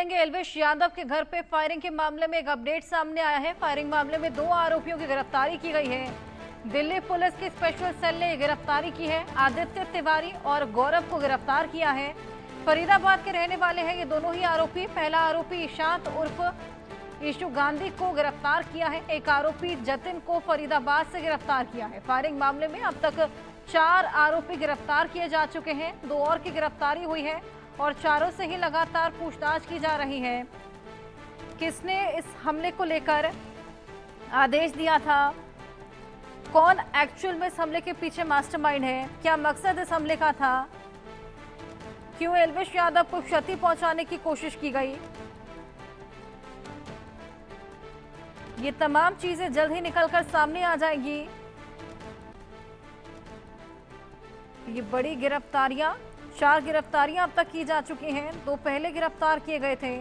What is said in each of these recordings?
बढ़ेंगे। एल्विश यादव के घर पे फायरिंग के मामले में एक अपडेट सामने आया है। फायरिंग मामले में 2 आरोपियों की गिरफ्तारी की गई है। दिल्ली पुलिस की स्पेशल सेल ने गिरफ्तारी की है। आदित्य तिवारी और गौरव को गिरफ्तार किया है। फरीदाबाद के रहने वाले हैं ये दोनों ही आरोपी। पहला आरोपी ईशांत उर्फ ईशु गांधी को गिरफ्तार किया है। एक आरोपी जतिन को फरीदाबाद से गिरफ्तार किया है। फायरिंग मामले में अब तक 4 आरोपी गिरफ्तार किए जा चुके हैं। 2 और की गिरफ्तारी हुई है और चारों से ही लगातार पूछताछ की जा रही है। किसने इस हमले को लेकर आदेश दिया था, कौन एक्चुअल में इस हमले के पीछे मास्टरमाइंड है, क्या मकसद इस हमले का था, क्यों एल्विश यादव को क्षति पहुंचाने की कोशिश की गई, ये तमाम चीजें जल्द ही निकलकर सामने आ जाएंगी। ये बड़ी गिरफ्तारियां, 4 गिरफ्तारियां अब तक की जा चुकी हैं। 2 पहले गिरफ्तार किए गए थे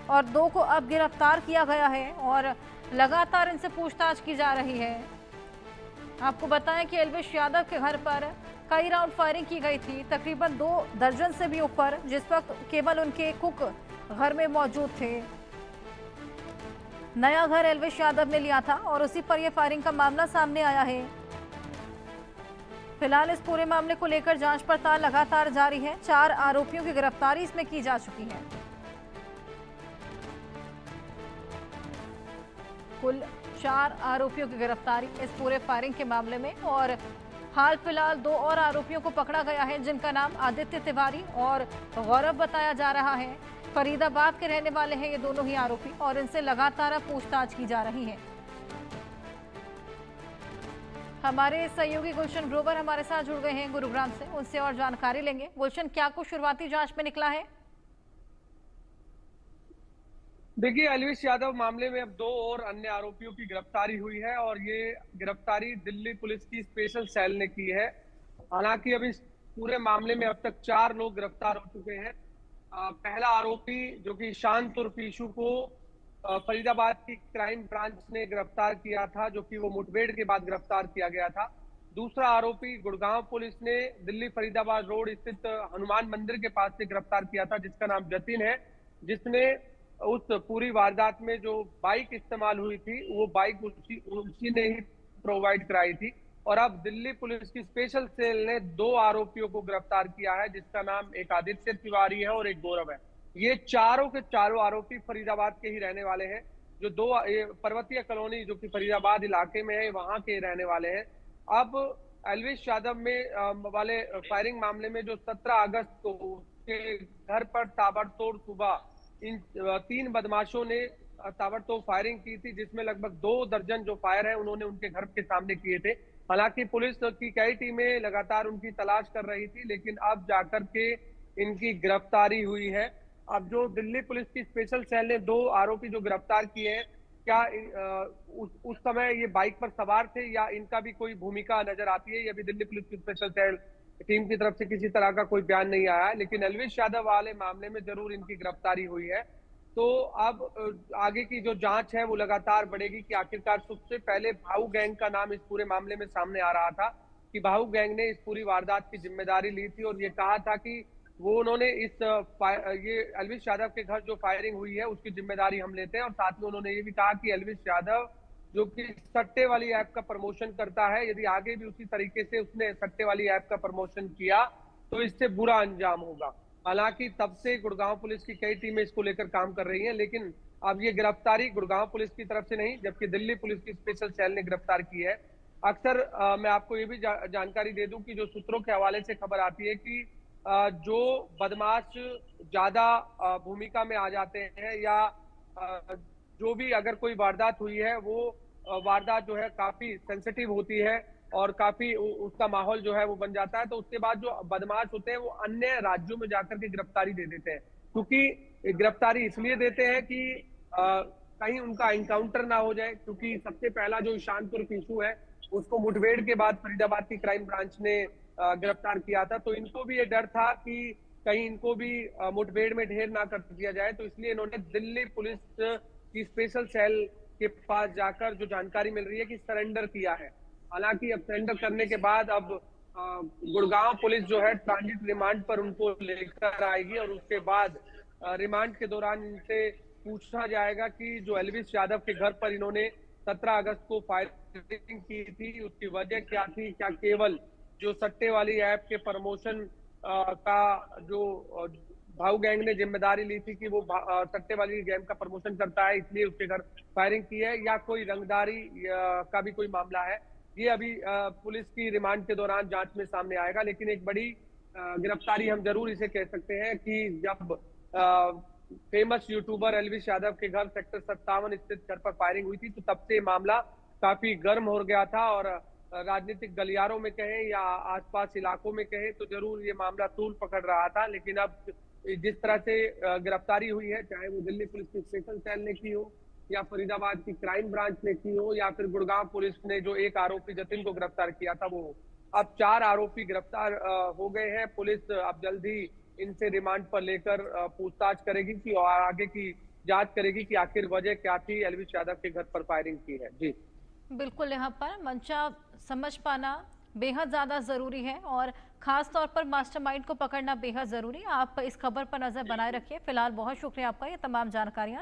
और 2 को अब गिरफ्तार किया गया है और लगातार इनसे पूछताछ की जा रही है। आपको बताएं कि एल्विश यादव के घर पर कई राउंड फायरिंग की गई थी, तकरीबन 2 दर्जन से भी ऊपर, जिस वक्त केवल उनके कुक घर में मौजूद थे। नया घर एल्विश यादव ने लिया था और उसी पर यह फायरिंग का मामला सामने आया है। फिलहाल इस पूरे मामले को लेकर जांच पड़ताल लगातार जारी है। 4 आरोपियों की गिरफ्तारी इसमें की जा चुकी है। कुल 4 आरोपियों की गिरफ्तारी इस पूरे फायरिंग के मामले में और हाल फिलहाल 2 और आरोपियों को पकड़ा गया है, जिनका नाम आदित्य तिवारी और गौरव बताया जा रहा है। फरीदाबाद के रहने वाले हैं ये दोनों ही आरोपी और इनसे लगातार पूछताछ की जा रही है। हमारे सहयोगी गुलशन ग्रोवर हमारे साथ जुड़ गए हैं गुरुग्राम से, उनसे और जानकारी लेंगे। गुलशन, क्या कुछ शुरुआती जांच में निकला है? देखिए, एल्विश यादव मामले में अब 2 और अन्य आरोपियों की गिरफ्तारी हुई है और ये गिरफ्तारी दिल्ली पुलिस की स्पेशल सेल ने की है। हालांकि अब इस पूरे मामले में अब तक 4 लोग गिरफ्तार हो चुके हैं। पहला आरोपी जो कि ईशांत उर्फ ईशु को फरीदाबाद की क्राइम ब्रांच ने गिरफ्तार किया था, जो कि वो मुठभेड़ के बाद गिरफ्तार किया गया था। दूसरा आरोपी गुड़गांव पुलिस ने दिल्ली फरीदाबाद रोड स्थित हनुमान मंदिर के पास से गिरफ्तार किया था, जिसका नाम जतिन है, जिसने उस पूरी वारदात में जो बाइक इस्तेमाल हुई थी वो बाइक उसी ने ही प्रोवाइड कराई थी। और अब दिल्ली पुलिस की स्पेशल सेल ने 2 आरोपियों को गिरफ्तार किया है, जिसका नाम एक आदित्य तिवारी है और एक गौरव है। ये चारों के चारों आरोपी फरीदाबाद के ही रहने वाले हैं। जो 2 पर्वतीय कॉलोनी जो कि फरीदाबाद इलाके में है, वहां के रहने वाले हैं। अब एल्विश यादव में वाले फायरिंग मामले में जो 17 अगस्त को उसके घर पर ताबड़तोड़ सुबह इन 3 बदमाशों ने ताबड़तोड़ फायरिंग की थी, जिसमें लगभग 2 दर्जन जो फायर है उन्होंने उनके घर के सामने किए थे। हालांकि पुलिस की कई टीमें लगातार उनकी तलाश कर रही थी, लेकिन अब जाकर के इनकी गिरफ्तारी हुई है। अब जो दिल्ली पुलिस की स्पेशल सेल ने 2 आरोपी जो गिरफ्तार किए हैं, क्या उस समय ये बाइक पर सवार थे या इनका भी कोई भूमिका नजर आती है, ये भी दिल्ली पुलिस की स्पेशल सेल टीम की तरफ से किसी तरह का कोई बयान नहीं आया है। लेकिन एल्विश यादव वाले मामले में जरूर इनकी गिरफ्तारी हुई है। तो अब आगे की जो जांच है वो लगातार बढ़ेगी कि आखिरकार सबसे पहले भाऊ गैंग का नाम इस पूरे मामले में सामने आ रहा था कि भाऊ गैंग ने इस पूरी वारदात की जिम्मेदारी ली थी और ये कहा था कि वो उन्होंने ये एल्विश यादव के घर जो फायरिंग हुई है उसकी जिम्मेदारी हम लेते हैं। और साथ में उन्होंने ये भी कहा कि एल्विश यादव जो कि सट्टे वाली ऐप का प्रमोशन करता है, यदि आगे भी उसी तरीके से उसने सट्टे वाली ऐप का प्रमोशन किया तो इससे बुरा अंजाम होगा। हालांकि तब से गुड़गांव पुलिस की कई टीमें इसको लेकर काम कर रही हैं, लेकिन अब ये गिरफ्तारी गुड़गांव पुलिस की तरफ से नहीं, जबकि दिल्ली पुलिस की स्पेशल सेल ने गिरफ्तार की है। अक्सर मैं आपको ये भी जानकारी दे दूं कि जो सूत्रों के हवाले से खबर आती है कि जो बदमाश ज्यादा भूमिका में आ जाते हैं या जो भी अगर कोई वारदात हुई है वो वारदात जो है काफी सेंसिटिव होती है और काफी उसका माहौल जो है वो बन जाता है, तो उसके बाद जो बदमाश होते हैं वो अन्य राज्यों में जाकर के गिरफ्तारी दे देते हैं। क्योंकि गिरफ्तारी इसलिए देते हैं कि कहीं उनका एनकाउंटर ना हो जाए, क्योंकि सबसे पहला जो ईशांत उर्फ ईशु है उसको मुठभेड़ के बाद फरीदाबाद की क्राइम ब्रांच ने गिरफ्तार किया था। तो इनको भी ये डर था कि कहीं इनको भी मुठभेड़ में ढेर ना कर दिया जाए, तो इसलिए इन्होंने दिल्ली पुलिस की स्पेशल सेल के पास जाकर जो जानकारी मिल रही है कि सरेंडर किया है। हालांकि अब सरेंडर करने के बाद अब गुड़गांव पुलिस जो है ट्रांजिट रिमांड पर उनको लेकर आएगी और उसके बाद रिमांड के दौरान इनसे पूछा जाएगा कि जो एल्विस यादव के घर पर इन्होंने 17 अगस्त को फायरिंग की थी, उसकी वजह क्या थी? क्या केवल जो सट्टे वाली ऐप के प्रमोशन का जो भाऊ गैंग ने जिम्मेदारी ली थी कि वो सट्टे वाली गेम का प्रमोशन करता है, इसलिए उसके घर फायरिंग की है, या कोई रंगदारी का भी कोई मामला है? ये अभी पुलिस की रिमांड के दौरान जांच में सामने आएगा। लेकिन एक बड़ी गिरफ्तारी हम जरूर इसे कह सकते हैं कि जब फेमस यूट्यूबर एल्विस यादव के घर सेक्टर 57 स्थित घर पर फायरिंग हुई थी, तो तब से मामला काफी गर्म हो गया था। और राजनीतिक गलियारों में कहें या आसपास इलाकों में कहें तो जरूर ये मामला तूल पकड़ रहा था। लेकिन अब जिस तरह से गिरफ्तारी हुई है, चाहे वो दिल्ली पुलिस की स्पेशल सेल ने की हो, या फरीदाबाद की क्राइम ब्रांच ने की हो, या फिर गुड़गांव पुलिस ने जो एक आरोपी जतिन को गिरफ्तार किया था वो, अब 4 आरोपी गिरफ्तार हो गए हैं। पुलिस अब जल्द ही इनसे रिमांड पर लेकर पूछताछ करेगी कि और आगे की जांच करेगी कि आखिर वजह क्या थी एल्विस यादव के घर पर फायरिंग की है। जी बिल्कुल, यहाँ पर मंशा समझ पाना बेहद ज़्यादा ज़रूरी है और ख़ास तौर पर मास्टरमाइंड को पकड़ना बेहद ज़रूरी है। आप इस खबर पर नज़र बनाए रखिए। फिलहाल बहुत शुक्रिया आपका ये तमाम जानकारियाँ